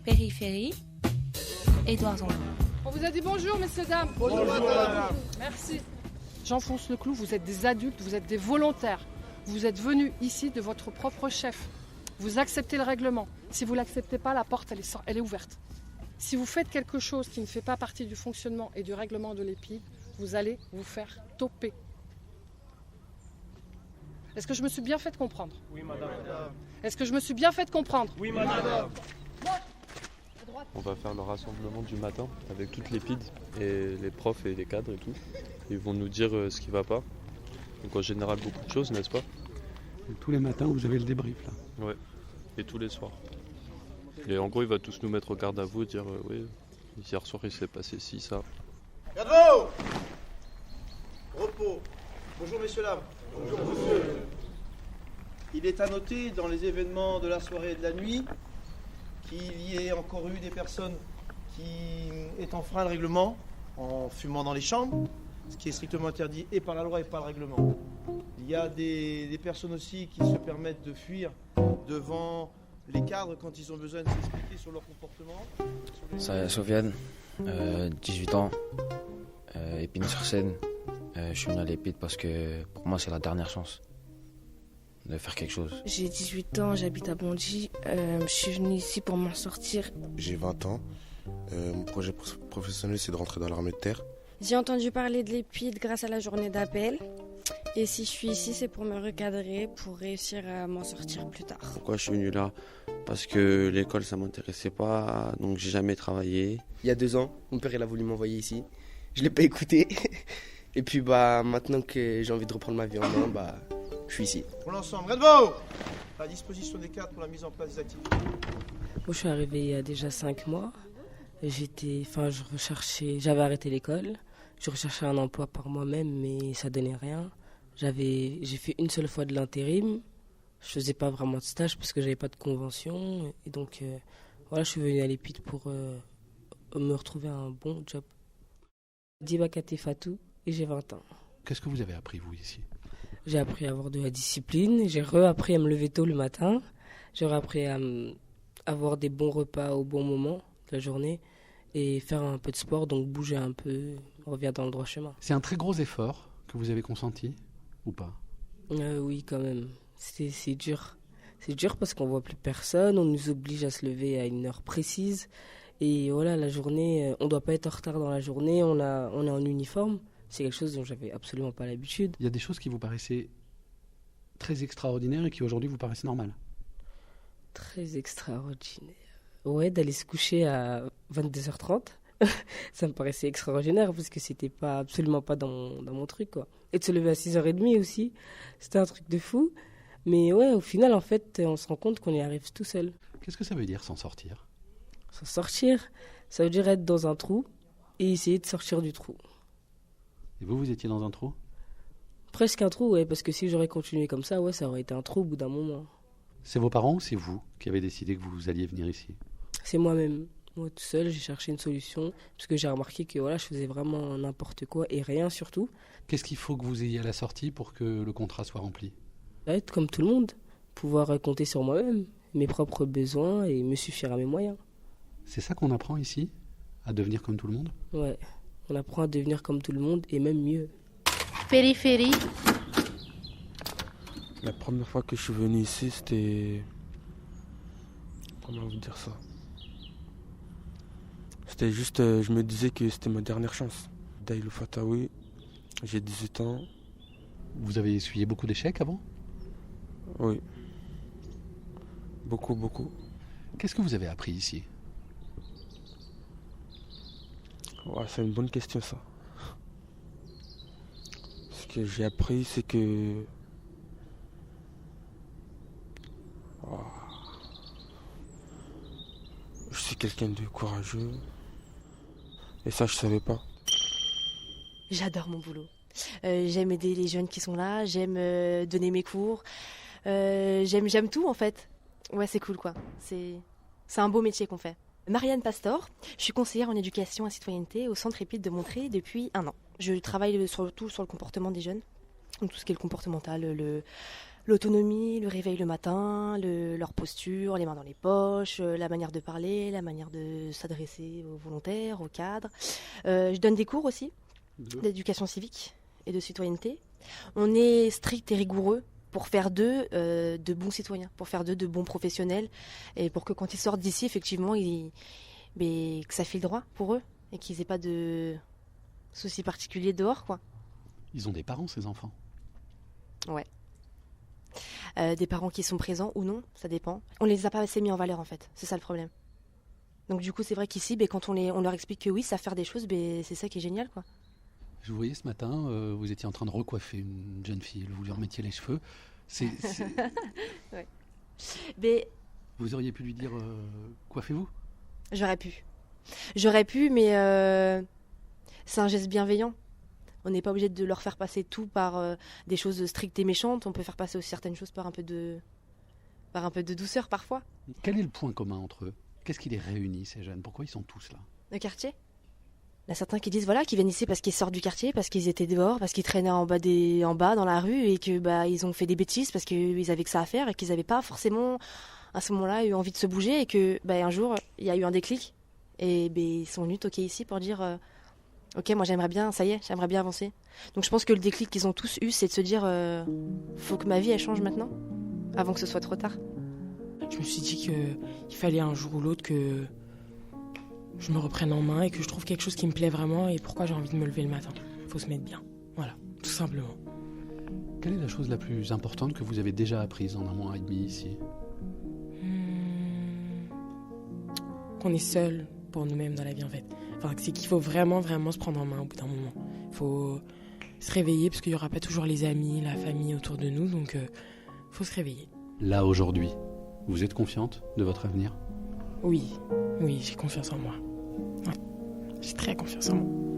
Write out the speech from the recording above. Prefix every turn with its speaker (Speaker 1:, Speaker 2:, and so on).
Speaker 1: Périphérie, Édouard Zambon.
Speaker 2: On vous a dit bonjour, messieurs, dames.
Speaker 3: Bonjour, madame.
Speaker 2: Merci. J'enfonce le clou, vous êtes des adultes, vous êtes des volontaires. Vous êtes venus ici de votre propre chef. Vous acceptez le règlement. Si vous ne l'acceptez pas, la porte, elle est ouverte. Si vous faites quelque chose qui ne fait pas partie du fonctionnement et du règlement de l'EPID, vous allez vous faire toper. Est-ce que je me suis bien fait comprendre?
Speaker 3: Oui, madame.
Speaker 2: Est-ce que je me suis bien fait comprendre?
Speaker 3: Oui, madame.
Speaker 4: On va faire le rassemblement du matin avec toute l'EPID et les profs et les cadres et tout. Ils vont nous dire ce qui ne va pas. Donc en général beaucoup de choses, n'est-ce pas?
Speaker 5: Et tous les matins vous avez le débrief là?
Speaker 4: Ouais, et tous les soirs. Et en gros il va tous nous mettre au garde à vous et dire oui, hier soir il s'est passé ci, ça.
Speaker 3: Cadre! Repos. Bonjour messieurs, dames. Bonjour monsieur. Il est à noter dans les événements de la soirée et de la nuit qu'il y ait encore eu des personnes qui aient enfreint le règlement en fumant dans les chambres, ce qui est strictement interdit et par la loi et par le règlement. Il y a des personnes aussi qui se permettent de fuir devant les cadres quand ils ont besoin de s'expliquer sur leur comportement.
Speaker 6: Sofiane, 18 ans, Épinay-sur-Seine. Je suis venu à l'EPID parce que pour moi c'est la dernière chance de faire quelque chose.
Speaker 7: J'ai 18 ans, j'habite à Bondy. Je suis venu ici pour m'en sortir.
Speaker 8: J'ai 20 ans. Mon projet professionnel, c'est de rentrer dans l'armée de terre.
Speaker 7: J'ai entendu parler de l'EPID grâce à la journée d'appel. Et si je suis ici, c'est pour me recadrer, pour réussir à m'en sortir plus tard.
Speaker 9: Pourquoi je suis venu là? Parce que l'école, ça m'intéressait pas, donc j'ai jamais travaillé.
Speaker 10: Il y a 2 ans, mon père il a voulu m'envoyer ici. Je l'ai pas écouté. Et puis maintenant que j'ai envie de reprendre ma vie en main, je suis ici.
Speaker 3: Pour l'ensemble, Redvo, à disposition des cadres pour la mise en place des activités.
Speaker 11: Moi, je suis arrivée il y a déjà 5 mois. J'avais arrêté l'école. Je recherchais un emploi par moi-même, mais ça donnait rien. J'ai fait une seule fois de l'intérim. Je faisais pas vraiment de stage parce que j'avais pas de convention. Et donc, je suis venue à l'EPID pour me retrouver un bon job. Dibakate Fatou et j'ai 20 ans.
Speaker 5: Qu'est-ce que vous avez appris, vous, ici?
Speaker 11: J'ai appris à avoir de la discipline, j'ai réappris à me lever tôt le matin, j'ai réappris à avoir des bons repas au bon moment de la journée et faire un peu de sport, donc bouger un peu, on revient dans le droit chemin.
Speaker 5: C'est un très gros effort que vous avez consenti, ou pas?
Speaker 11: Oui, quand même. C'est dur. C'est dur parce qu'on voit plus personne, on nous oblige à se lever à une heure précise. Et voilà, la journée, on ne doit pas être en retard dans la journée, on est en uniforme. C'est quelque chose dont j'avais absolument pas l'habitude.
Speaker 5: Il y a des choses qui vous paraissaient très extraordinaires et qui aujourd'hui vous paraissent normales?
Speaker 11: Très extraordinaire. Ouais, d'aller se coucher à 22h30, ça me paraissait extraordinaire parce que c'était absolument pas dans mon truc, quoi. Et de se lever à 6h30 aussi, c'était un truc de fou. Mais ouais, au final, en fait, on se rend compte qu'on y arrive tout seul.
Speaker 5: Qu'est-ce que ça veut dire, s'en sortir?
Speaker 11: S'en sortir, ça veut dire être dans un trou et essayer de sortir du trou.
Speaker 5: Et vous étiez dans un trou?
Speaker 11: Presque un trou, ouais, parce que si j'aurais continué comme ça, ouais, ça aurait été un trou au bout d'un moment.
Speaker 5: C'est vos parents ou c'est vous qui avez décidé que vous alliez venir ici?
Speaker 11: C'est moi-même. Moi, tout seul, j'ai cherché une solution, parce que j'ai remarqué que je faisais vraiment n'importe quoi et rien surtout.
Speaker 5: Qu'est-ce qu'il faut que vous ayez à la sortie pour que le contrat soit rempli?
Speaker 11: Être comme tout le monde, pouvoir compter sur moi-même, mes propres besoins et me suffire à mes moyens.
Speaker 5: C'est ça qu'on apprend ici? À devenir comme tout le monde?
Speaker 11: Ouais. On apprend à devenir comme tout le monde et même mieux.
Speaker 1: Périphérie.
Speaker 9: La première fois que je suis venu ici, c'était... Comment vous dire ça? C'était juste, je me disais que c'était ma dernière chance. Daïlou Fatawi, j'ai 18 ans.
Speaker 5: Vous avez essuyé beaucoup d'échecs avant?
Speaker 9: Oui. Beaucoup.
Speaker 5: Qu'est-ce que vous avez appris ici?
Speaker 9: Ouais, c'est une bonne question, ça. Ce que j'ai appris, c'est que... Je suis quelqu'un de courageux. Et ça, je savais pas.
Speaker 12: J'adore mon boulot. J'aime aider les jeunes qui sont là, j'aime donner mes cours. J'aime tout, en fait. Ouais, c'est cool, quoi. C'est un beau métier qu'on fait. Marianne Pastor, je suis conseillère en éducation et citoyenneté au Centre EPID de Montré depuis 1 an. Je travaille surtout sur le comportement des jeunes, donc tout ce qui est le comportemental, le l'autonomie, le réveil le matin, leur posture, les mains dans les poches, la manière de parler, la manière de s'adresser aux volontaires, aux cadres. Je donne des cours aussi d'éducation civique et de citoyenneté. On est strict et rigoureux pour faire d'eux de bons citoyens, pour faire d'eux de bons professionnels et pour que quand ils sortent d'ici, effectivement, que ça file droit pour eux et qu'ils n'aient pas de soucis particuliers dehors, quoi.
Speaker 5: Ils ont des parents, ces enfants?
Speaker 12: Ouais. Des parents qui sont présents ou non, ça dépend. On les a pas assez mis en valeur, en fait. C'est ça le problème. Donc du coup, c'est vrai qu'ici, quand on leur explique que oui, ça faire des choses, c'est ça qui est génial, quoi.
Speaker 5: Je vous voyais ce matin, vous étiez en train de recoiffer une jeune fille, vous lui remettiez les cheveux.
Speaker 12: Ouais. Mais
Speaker 5: vous auriez pu lui dire coiffez-vous?
Speaker 12: J'aurais pu, mais c'est un geste bienveillant. On n'est pas obligé de leur faire passer tout par des choses strictes et méchantes. On peut faire passer aussi certaines choses par un peu de douceur parfois.
Speaker 5: Quel est le point commun entre eux? Qu'est-ce qui les réunit, ces jeunes? Pourquoi ils sont tous là?
Speaker 12: Le quartier. Il y a certains qui disent qu'ils viennent ici parce qu'ils sortent du quartier, parce qu'ils étaient dehors, parce qu'ils traînaient en bas dans la rue et que ils ont fait des bêtises parce qu'ils avaient que ça à faire et qu'ils n'avaient pas forcément à ce moment-là eu envie de se bouger et que un jour il y a eu un déclic et ils sont venus toquer ici pour dire ok, moi j'aimerais bien avancer. Donc je pense que le déclic qu'ils ont tous eu, c'est de se dire faut que ma vie elle change maintenant avant que ce soit trop tard.
Speaker 11: Je me suis dit qu'il fallait un jour ou l'autre que je me reprenne en main et que je trouve quelque chose qui me plaît vraiment et pourquoi j'ai envie de me lever le matin. Il faut se mettre bien. Voilà, tout simplement.
Speaker 5: Quelle est la chose la plus importante que vous avez déjà apprise en 1 mois et demi ici?
Speaker 11: Qu'on est seul pour nous-mêmes dans la vie en fait. Enfin, c'est qu'il faut vraiment, vraiment se prendre en main au bout d'un moment. Il faut se réveiller parce qu'il n'y aura pas toujours les amis, la famille autour de nous, donc il faut se réveiller.
Speaker 5: Là, aujourd'hui, vous êtes confiante de votre avenir?
Speaker 11: Oui, j'ai confiance en moi. Ouais. J'ai très confiance en moi.